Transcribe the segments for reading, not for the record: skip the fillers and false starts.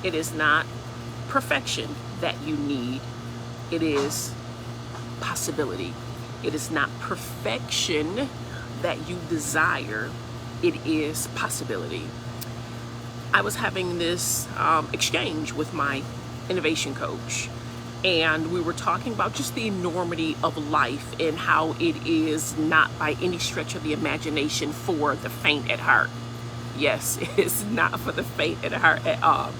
It is not perfection that you need. It is possibility. It is not perfection that you desire. It is possibility. I was having this exchange with my innovation coach, and we were talking about just the enormity of life and how it is not by any stretch of the imagination for the faint at heart. Yes, it is not for the faint at heart at all.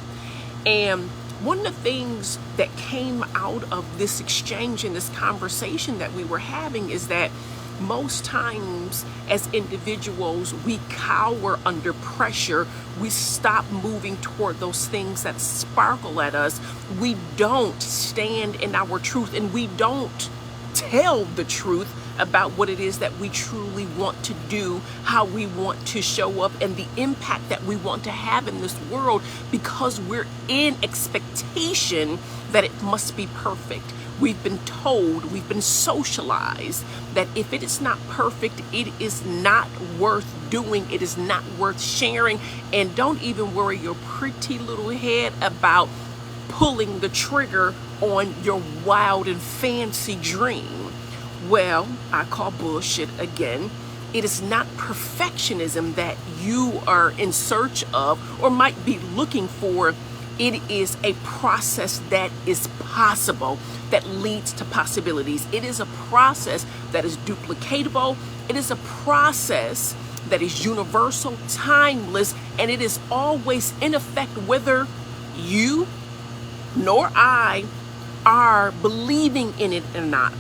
And one of the things that came out of this exchange and this conversation that we were having is that most times as individuals, we cower under pressure. We stop moving toward those things that sparkle at us. We don't stand in our truth, and we don't tell the truth about what it is that we truly want to do, how we want to show up, and the impact that we want to have in this world, because we're in expectation that it must be perfect. We've been told, we've been socialized that if it is not perfect, it is not worth doing. It is not worth sharing. And don't even worry your pretty little head about pulling the trigger on your wild and fancy dream. Well, I call bullshit again. It is not perfectionism that you are in search of or might be looking for. It is a process that is possible, that leads to possibilities. It is a process that is duplicatable. It is a process that is universal, timeless, and it is always in effect whether you nor I are believing in it or not.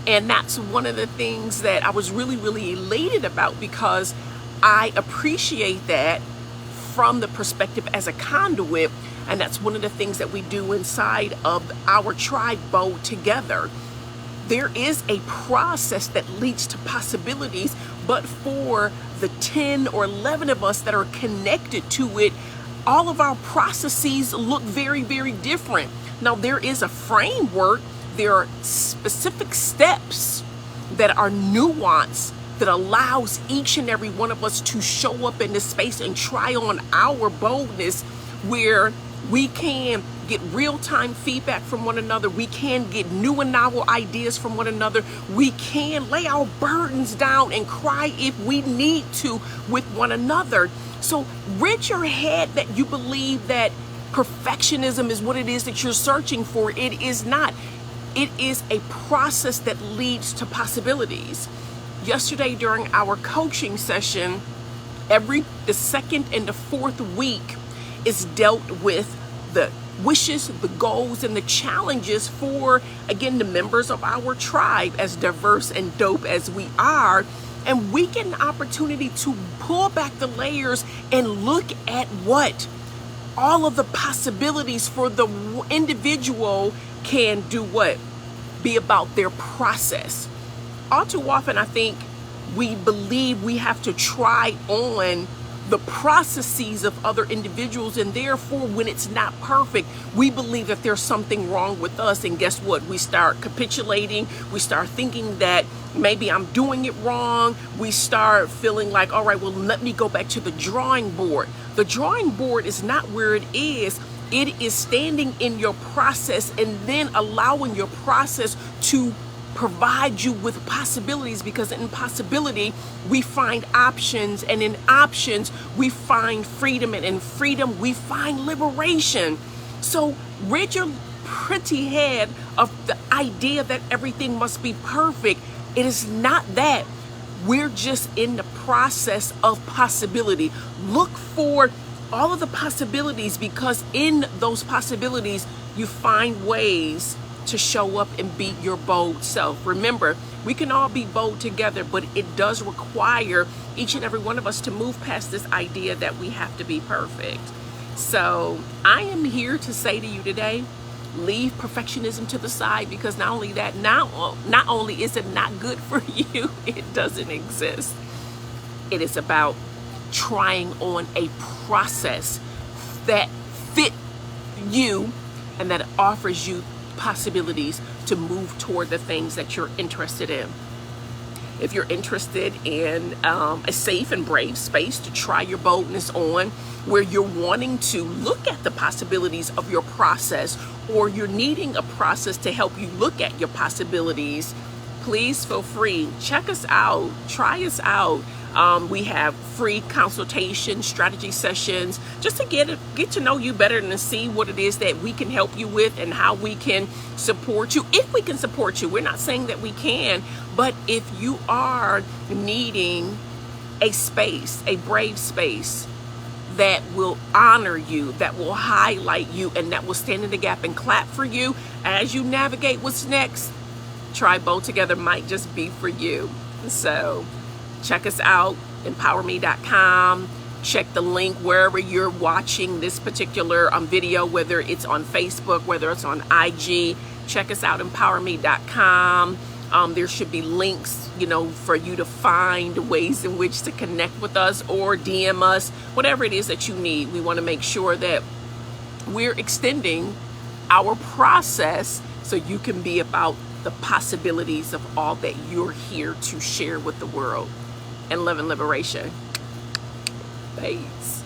And that's one of the things that I was really, really elated about, because I appreciate that from the perspective as a conduit. And that's one of the things that we do inside of our tribe bow together. There is a process that leads to possibilities, but for the 10 or 11 of us that are connected to it, all of our processes look very, very different. Now, there is a framework. There are specific steps that are nuanced that allows each and every one of us to show up in this space and try on our boldness, where we can get real-time feedback from one another. We can get new and novel ideas from one another. We can lay our burdens down and cry if we need to with one another. So rid your head that you believe that perfectionism is what it is that you're searching for. It is not. It is a process that leads to possibilities. Yesterday during our coaching session, the second and the fourth week is dealt with the wishes, the goals, and the challenges for, again, the members of our tribe, as diverse and dope as we are. And we get an opportunity to pull back the layers and look at what all of the possibilities for the individual can do, what? Be about their process. All too often, I think we believe we have to try on the processes of other individuals, and therefore when it's not perfect, we believe that there's something wrong with us. And guess what? We start capitulating. We start thinking that maybe I'm doing it wrong. We start feeling like, all right, well, let me go back to the drawing board. The drawing board is not where it is. It is standing in your process and then allowing your process to provide you with possibilities, because in possibility we find options, and in options we find freedom, and in freedom we find liberation. So rid your pretty head of the idea that everything must be perfect. It is not that. We're just in the process of possibility. Look for all of the possibilities, because in those possibilities you find ways to show up and be your bold self. Remember, we can all be bold together, but it does require each and every one of us to move past this idea that we have to be perfect. So I am here to say to you today, leave perfectionism to the side, because not only that, not only is it not good for you, it doesn't exist. It is about trying on a process that fit you and that offers you possibilities to move toward the things that you're interested in. if you're interested in a safe and brave space to try your boldness on, where you're wanting to look at the possibilities of your process, or you're needing a process to help you look at your possibilities, please feel free. Check us out. Try us out. We have free consultation strategy sessions just to get to know you better and to see what it is that we can help you with and how we can support you. If we can support you, we're not saying that we can, but if you are needing a space, a brave space that will honor you, that will highlight you, and that will stand in the gap and clap for you as you navigate what's next, Try Bold Together might just be for you. So check us out, empowerme.com. Check the link wherever you're watching this particular video, whether it's on Facebook, whether it's on IG. Check us out, empowerme.com. There should be links, for you to find ways in which to connect with us or DM us, whatever it is that you need. We want to make sure that we're extending our process so you can be about the possibilities of all that you're here to share with the world. And love and liberation. Peace.